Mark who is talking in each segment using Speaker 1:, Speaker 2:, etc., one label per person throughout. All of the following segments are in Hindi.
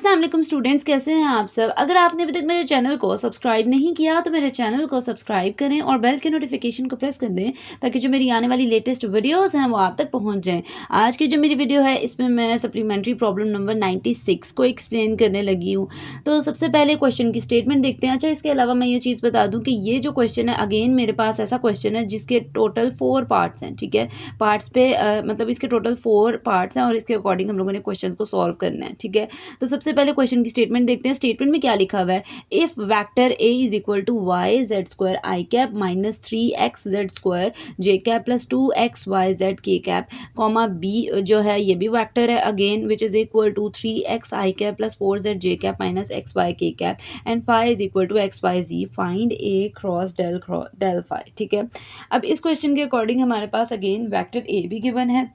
Speaker 1: अस्सलाम वालेकुम स्टूडेंट्स, कैसे हैं आप सब। अगर आपने अभी तक मेरे चैनल को सब्सक्राइब नहीं किया तो मेरे चैनल को सब्सक्राइब करें और बेल के नोटिफिकेशन को प्रेस कर दें ताकि जो मेरी आने वाली लेटेस्ट वीडियोस हैं वो आप तक पहुंच जाएं। आज की जो मेरी वीडियो है इसमें मैं सप्लीमेंट्री प्रॉब्लम नंबर 96 को एक्सप्लेन करने लगी हूँ। तो सबसे पहले क्वेश्चन की स्टेटमेंट देखते हैं। अच्छा, इसके अलावा मैं ये चीज़ बता दूँ कि ये जो क्वेश्चन है अगेन मेरे पास ऐसा क्वेश्चन है जिसके टोटल 4 पार्ट्स हैं। ठीक है, पार्ट्स पे मतलब इसके टोटल 4 पार्ट्स हैं और इसके अकॉर्डिंग हम लोगों ने क्वेश्चन को सॉल्व करना है। ठीक है, तो सबसे पहले क्वेश्चन की स्टेटमेंट देखते हैं। स्टेटमेंट में क्या लिखा हुआ है, if vector A is equal to y z square i cap minus 3x z square j cap plus 2xy z k cap comma B जो है ये भी वेक्टर है again which is equal to 3x i cap plus 4z j cap minus xy k cap and phi is equal to xyz, find A cross del phi. ठीक है, अब इस क्वेश्चन के अकॉर्डिंग हमारे पास अगेन वेक्टर ए भी गिवन है।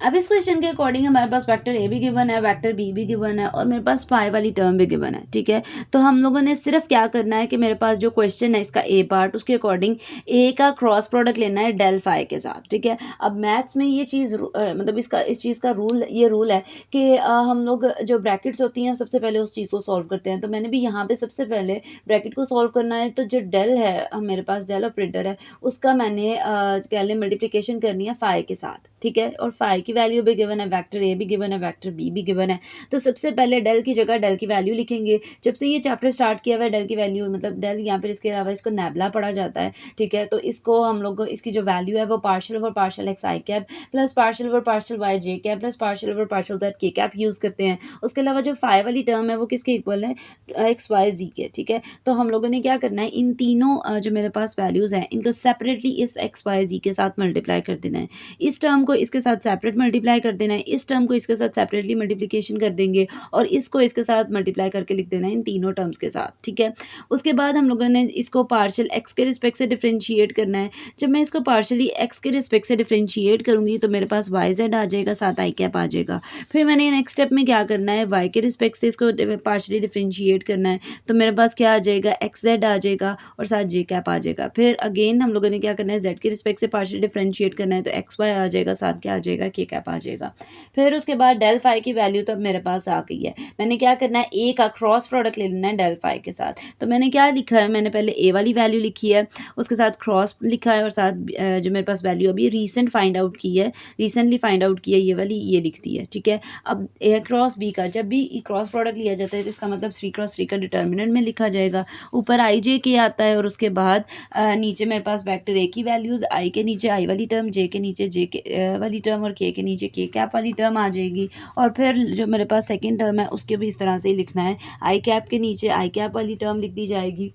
Speaker 1: अब इस क्वेश्चन के अकॉर्डिंग हमारे पास वेक्टर ए भी गिवन है, वेक्टर बी भी गिवन है और मेरे पास फाई वाली टर्म भी गिवन है। ठीक है, तो हम लोगों ने सिर्फ क्या करना है कि मेरे पास जो क्वेश्चन है इसका ए पार्ट, उसके अकॉर्डिंग ए का क्रॉस प्रोडक्ट लेना है डेल फाई के साथ। ठीक है, अब मैथ्स में ये चीज़ मतलब इस चीज़ का रूल है कि हम लोग जो ब्रैकेट्स होती हैं सबसे पहले उस चीज़ को सॉल्व करते हैं। तो मैंने भी यहाँ पे सबसे पहले ब्रैकेट को सॉल्व करना है, तो जो डेल है मेरे पास डेल ऑपरेटर है उसका मैंने कह लें मल्टीप्लिकेशन करनी है फाई के साथ। ठीक है, और फाई की वैल्यू भी गिवन है, वेक्टर ए भी गिवन है, वेक्टर बी भी गिवन है। तो सबसे पहले डेल की जगह डेल की वैल्यू लिखेंगे। जब से ये चैप्टर स्टार्ट किया हुआ है डेल की वैल्यू मतलब डेल यहाँ पर इसके अलावा इसको नेबला पढ़ा जाता है। ठीक है, तो इसको हम लोग इसकी जो वैल्यू है वो partial over partial x i cap plus partial over partial y j cap plus partial over partial z k cap use करते हैं। उसके अलावा जो फाई वाली टर्म है वो किसके इक्वल है, एक्स वाई जी के। ठीक है, तो हम लोगों ने क्या करना है, इन तीनों जो मेरे पास वैल्यूज़ हैं इनको सेपरेटली इस एक्स वाई जी के साथ मल्टीप्लाई कर देना है। इस टर्म को इसके साथ सेपरेट मल्टीप्लाई कर देना है, इस टर्म को इसके साथ सेपरेटली मल्टीप्लिकेशन कर देंगे और इसको इसके साथ मल्टीप्लाई करके लिख देना है इन तीनों टर्म्स के साथ। ठीक है, उसके बाद हम लोगों ने इसको पार्शियल एक्स के रिस्पेक्ट से डिफरेंशिएट करना है। जब मैं इसको पार्शियली एक्स के रिस्पेक्ट से डिफरेंशिएट करूंगी तो मेरे पास वाई जेड आ जाएगा, साथ आई कैप आ जाएगा। फिर मैंने नेक्स्ट स्टेप में क्या करना है, वाई के रिस्पेक्ट से इसको पार्शियली डिफरेंशिएट करना है, तो मेरे पास क्या आ जाएगा, एक्स जेड आ जाएगा और साथ जे कैप आ जाएगा। फिर अगेन हम लोगों ने क्या करना है, जेड के रिस्पेक्ट से पार्शियली डिफरेंशिएट करना है, तो एक्स वाई आ जाएगा, साथ क्या आ जाएगा, के कैप आ जाएगा। फिर उसके बाद डेल फाई की वैल्यू तो अब मेरे पास आ गई है। मैंने क्या करना है, ए का क्रॉस प्रोडक्ट ले लेना है डेल फाई के साथ। तो मैंने क्या लिखा है, मैंने पहले ए वाली वैल्यू लिखी है, उसके साथ क्रॉस लिखा है और साथ जो मेरे पास वैल्यू अभी रिसेंटली फाइंड आउट की है ये वाली ये लिखती है। ठीक है, अब ए क्रॉस बी का जब भी क्रॉस प्रोडक्ट लिया जाता है तो इसका मतलब 3x3 का डिटर्मिनेंट में लिखा जाएगा। ऊपर आई जे के आता है और उसके बाद नीचे मेरे पास वेक्टर ए की वैल्यूज़, आई के नीचे आई वाली टर्म, जे के नीचे जे के वाली टर्म और के नीचे के कैप वाली टर्म आ जाएगी। और फिर जो मेरे पास सेकंड टर्म है उसके भी इस तरह से ही लिखना है, आई कैप के नीचे आई कैप वाली टर्म लिख दी जाएगी।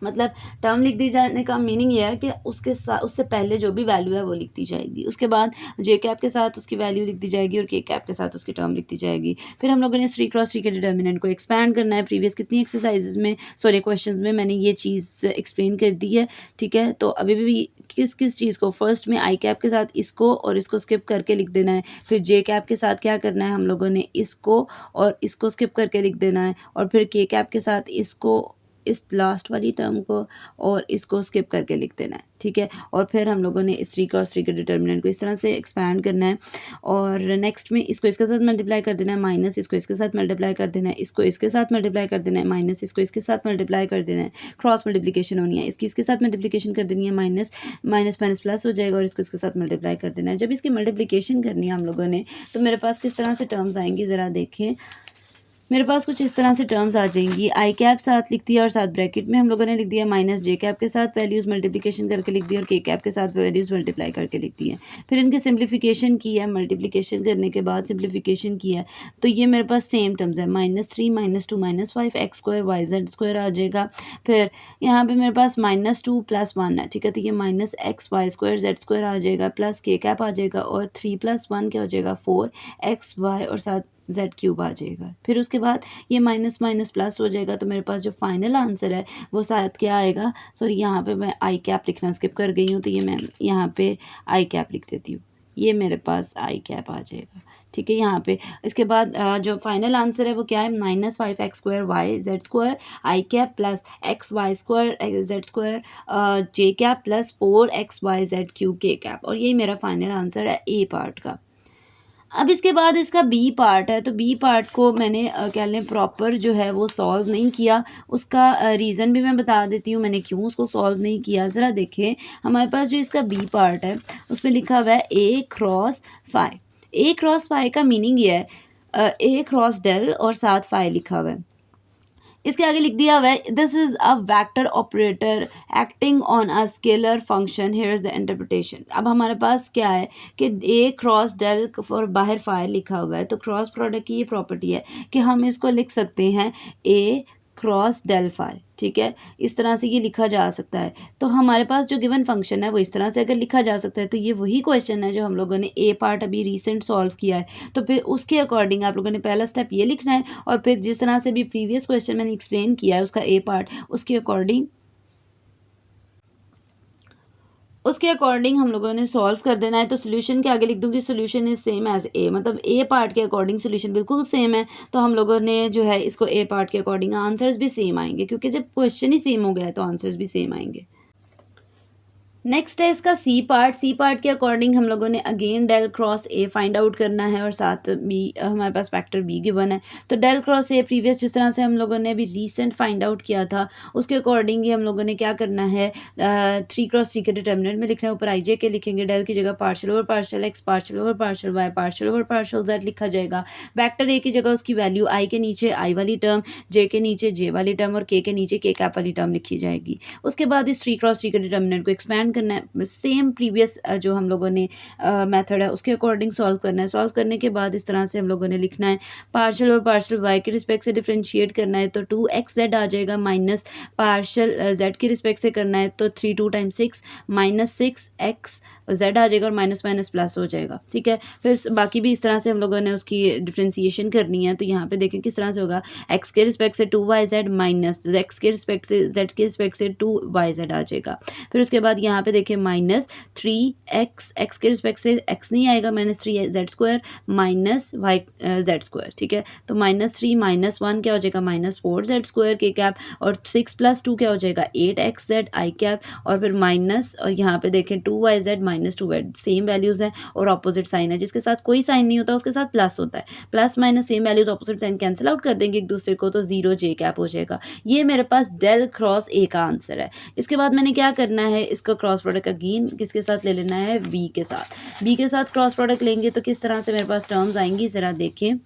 Speaker 1: मतलब टर्म लिख दी जाने का मीनिंग ये है कि उसके साथ उससे पहले जो भी वैल्यू है वो लिख दी जाएगी। उसके बाद जे कैप के साथ उसकी वैल्यू लिख दी जाएगी और के कैप के साथ उसकी टर्म लिख दी जाएगी। फिर हम लोगों ने 3x3 के डिटर्मिनेंट को एक्सपैंड करना है। प्रीवियस कितनी एक्सरसाइजेज में क्वेश्चंस में मैंने ये चीज़ एक्सप्लेन कर दी है। ठीक है, तो अभी भी किस चीज़ को फर्स्ट में आई कैप के साथ इसको और इसको स्किप करके लिख देना है। फिर जे कैप के साथ क्या करना है, हम लोगों ने इसको और इसको स्किप करके लिख देना है और फिर के कैप के साथ इसको, इस लास्ट वाली टर्म को और इसको स्किप करके लिख देना है। ठीक है, और फिर हम लोगों ने इस 3x3 के डिटर्मिनेंट को इस तरह से एक्सपैंड करना है और नेक्स्ट में इसको इसके साथ मल्टीप्लाई कर देना है, माइनस इसको इसके साथ मल्टीप्लाई कर देना है, इसको इसके साथ मल्टीप्लाई कर देना है, माइनस इसको इसके साथ मल्टीप्लाई कर देना है। क्रॉस मल्टीप्लिकेशन होनी है, इसकी इसके साथ मल्टीप्लिकेशन कर देनी है, माइनस माइनस माइनस प्लस हो जाएगा और इसको इसके साथ मल्टीप्लाई कर देना है। जब इसकी मल्टीप्लिकेशन करनी है हम लोगों ने तो मेरे पास किस तरह से टर्म्स आएंगी ज़रा देखें। मेरे पास कुछ इस तरह से टर्म्स आ जाएंगी, आई कैप साथ लिख दिया और साथ ब्रैकेट में हम लोगों ने लिख दिया माइनस जे कैप के साथ वैल्यूज़ मल्टीप्लिकेशन करके लिख दी और के कैप के साथ वैल्यूज़ मल्टीप्लाई करके लिख दी है। फिर इनकी सिंप्लीफिकेशन की है, मल्टीप्लिकेशन करने के बाद सिंप्लीफिकेशन किया है तो ये मेरे पास सेम टर्म्स है, -3 -2 -5 x square y z square आ जाएगा। फिर यहाँ पे मेरे पास -2 + 1 है। ठीक है, तो ये minus x y square z square आ जाएगा प्लस के कैप आ जाएगा और 3 + 1 क्या हो जाएगा 4 एक्स वाई और साथ जेड क्यूब आ जाएगा। फिर उसके बाद ये माइनस माइनस प्लस हो जाएगा तो मेरे पास जो फाइनल आंसर है वो शायद क्या आएगा, सॉरी यहाँ पे मैं आई कैप लिखना स्किप कर गई हूँ तो ये मैं यहाँ पे आई कैप लिख देती हूँ, ये मेरे पास आई कैप आ जाएगा। ठीक है, यहाँ पे इसके बाद जो फाइनल आंसर है वो क्या है, -5x square y z square i cap plus x y square z square j cap plus 4xy z cube k cap, और यही मेरा फाइनल आंसर है ए पार्ट का। अब इसके बाद इसका बी पार्ट है, तो बी पार्ट को मैंने कह लें प्रॉपर जो है वो सॉल्व नहीं किया। उसका रीज़न भी मैं बता देती हूँ मैंने क्यों उसको सॉल्व नहीं किया। ज़रा देखें, हमारे पास जो इसका बी पार्ट है उसमें लिखा हुआ है ए क्रॉस फाई। ए क्रॉस फाई का मीनिंग ये है ए क्रॉस डेल और साथ फाई लिखा हुआ है। इसके आगे लिख दिया हुआ है this is a vector operator acting on a scalar function, here is the interpretation. अब हमारे पास क्या है कि ए क्रॉस डेल फॉर बाहर फाइल लिखा हुआ है, तो क्रॉस प्रोडक्ट की ये प्रॉपर्टी है कि हम इसको लिख सकते हैं ए क्रॉस डेल फाई। ठीक है, इस तरह से ये लिखा जा सकता है। तो हमारे पास जो गिवन फंक्शन है वो इस तरह से अगर लिखा जा सकता है, तो ये वही क्वेश्चन है जो हम लोगों ने ए पार्ट अभी रीसेंट सॉल्व किया है। तो फिर उसके अकॉर्डिंग आप लोगों ने पहला स्टेप ये लिखना है, और फिर जिस तरह से भी प्रीवियस क्वेश्चन मैंने एक्सप्लेन किया है उसका ए पार्ट, उसके अकॉर्डिंग हम लोगों ने सॉल्व कर देना है। तो सोल्यूशन के आगे लिख दूंगी solution is same as A, मतलब ए पार्ट के अकॉर्डिंग सोल्यूशन बिल्कुल सेम है। तो हम लोगों ने जो है इसको ए पार्ट के अकॉर्डिंग आंसर्स भी सेम आएंगे, क्योंकि जब क्वेश्चन ही सेम हो गया है तो आंसर्स भी सेम आएंगे। नेक्स्ट है इसका सी पार्ट। सी पार्ट के अकॉर्डिंग हम लोगों ने again del cross A find out करना है, और साथ बी हमारे पास फैक्टर बी गिवन है। तो डेल क्रॉस ए प्रीवियस जिस तरह से हम लोगों ने अभी रीसेंट फाइंड आउट किया था उसके अकॉर्डिंग ही हम लोगों ने क्या करना है, 3x3 के डिटर्मिनेंट में लिखना है। ऊपर आई जे के लिखेंगे, डेल की जगह partial over partial x, partial over partial y, partial over partial z लिखा जाएगा। वैक्टर ए की जगह उसकी वैल्यू आई के नीचे आई वाली टर्म, जे के नीचे जे वाली टर्म और के नीचे के कैप वाली टर्म लिखी जाएगी। उसके बाद इस 3x3 के डिटर्मिनेंट को एक्सपैंड करना है, सेम प्रीवियस जो हम लोगों ने मेथड है उसके अकॉर्डिंग सॉल्व करना है। सॉल्व करने के बाद इस तरह से हम लोगों ने लिखना है, पार्शियल और पार्शियल वाई के रिस्पेक्ट से डिफरेंशिएट करना है तो 2xz आ जाएगा, माइनस पार्शियल जेड के रिस्पेक्ट से करना है तो 3 2 टाइम्स 6 माइनस 6x जेड आ जाएगा और माइनस माइनस प्लस हो जाएगा। ठीक है, फिर बाकी भी इस तरह से हम लोगों ने उसकी डिफ्रेंसिएशन करनी है। तो यहाँ पे देखें किस तरह से होगा, x के रिस्पेक्ट से 2yz माइनस x के रिस्पेक्ट से z के रिस्पेक्ट से 2yz आ जाएगा। फिर उसके बाद यहाँ पे देखें माइनस 3x, x के रिस्पेक्ट से x नहीं आएगा, minus 3z square minus y z square. ठीक है, तो माइनस 3 माइनस 1 क्या हो जाएगा, minus 4z square k cap, और 6 + 2 क्या हो जाएगा 8xz आई कैप, और फिर माइनस, और यहाँ पे देखें 2yz minus 2y, same values हैं और ऑपोजिट साइन है। जिसके साथ कोई साइन नहीं होता उसके साथ प्लस होता है, plus minus same values opposite sign cancel out कर देंगे एक दूसरे को, तो 0 j कैप हो जाएगा। ये मेरे पास डेल क्रॉस ए का आंसर है। इसके बाद मैंने क्या करना है, इसका क्रॉस प्रोडक्ट अगेन किसके साथ ले लेना है, v के साथ। v के साथ क्रॉस प्रोडक्ट लेंगे तो किस तरह से मेरे पास टर्म्स आएंगी, ज़रा देखें।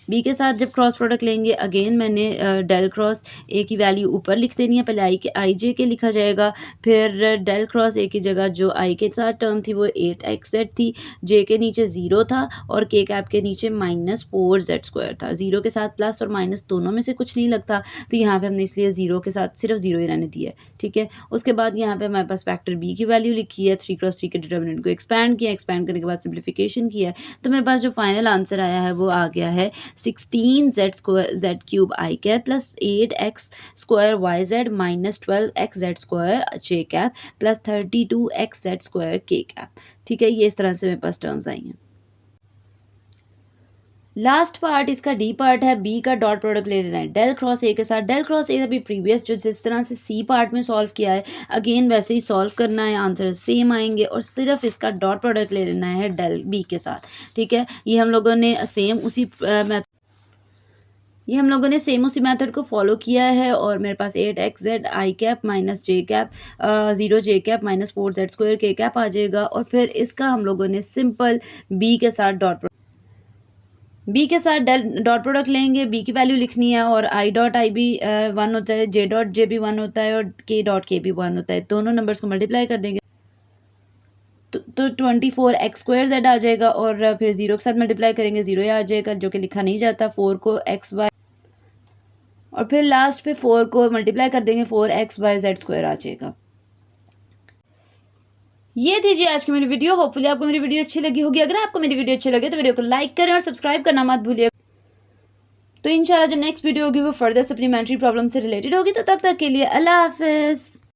Speaker 1: बी के साथ जब क्रॉस प्रोडक्ट लेंगे अगेन मैंने डेल क्रॉस ए की वैल्यू ऊपर लिख देनी है, पहले आई जे के लिखा जाएगा, फिर डेल क्रॉस ए की जगह जो आई के साथ टर्म थी वो 8xz थी, जे के नीचे 0 था और के कैप के नीचे माइनस 4z स्क्वायर था। 0 के साथ प्लस और माइनस दोनों में से कुछ नहीं लगता, तो यहाँ पे हमने इसलिए 0 के साथ सिर्फ 0 ही रहने दिया है। ठीक है, उसके बाद यहाँ पे हमारे पास फैक्टर बी की वैल्यू लिखी है, 3x3 के डिटर्मिनेंट को एक्सपैंड किया, एक्सपैंड करने के बाद सिंप्लीफिकेशन किया है, तो मेरे पास जो फाइनल आंसर आया है वो आ गया है 16z स्क्वायर z क्यूब i cap plus 8x square y z minus 12x z square j cap plus 32x z square k cap. ठीक है, ये इस तरह से मेरे पास टर्म्स आई हैं। लास्ट पार्ट इसका डी पार्ट है, बी का डॉट प्रोडक्ट ले लेना है डेल क्रॉस ए के साथ। डेल क्रॉस ए अभी प्रीवियस जो जिस तरह से सी पार्ट में सॉल्व किया है अगेन वैसे ही सॉल्व करना है, आंसर सेम आएंगे, और सिर्फ इसका डॉट प्रोडक्ट ले लेना है डेल बी के साथ। ठीक है, ये हम लोगों ने सेम उसी मेथड को फॉलो किया है, और मेरे पास 8xz आई कैप माइनस जे कैप 0 जे cap minus 4z square k cap आ जाएगा, और फिर इसका हम लोगों ने सिंपल बी के साथ डॉट प्रोडक्ट लेंगे। बी की वैल्यू लिखनी है, और आई डॉट आई भी 1 होता है, जे डॉट जे भी 1 होता है, और के डॉट के भी 1 होता है। दोनों नंबर्स को मल्टीप्लाई कर देंगे तो 24x स्क्वायर जेड आ जाएगा, और फिर 0 के साथ मल्टीप्लाई करेंगे 0 आ जाएगा जो कि लिखा नहीं जाता। 4 को x y, और फिर लास्ट पे 4 को मल्टीप्लाई कर देंगे 4xyz स्क्वायर आ जाएगा। ये थी जी आज की मेरी वीडियो। होपफुली आपको मेरी वीडियो अच्छी लगी होगी। अगर आपको मेरी वीडियो अच्छी लगे तो वीडियो को लाइक करें और सब्सक्राइब करना मत भूलिए। तो इंशाल्लाह जो नेक्स्ट वीडियो होगी वो फर्दर सप्लीमेंट्री प्रॉब्लम से रिलेटेड होगी। तो तब तक के लिए अल्लाह हाफिज़।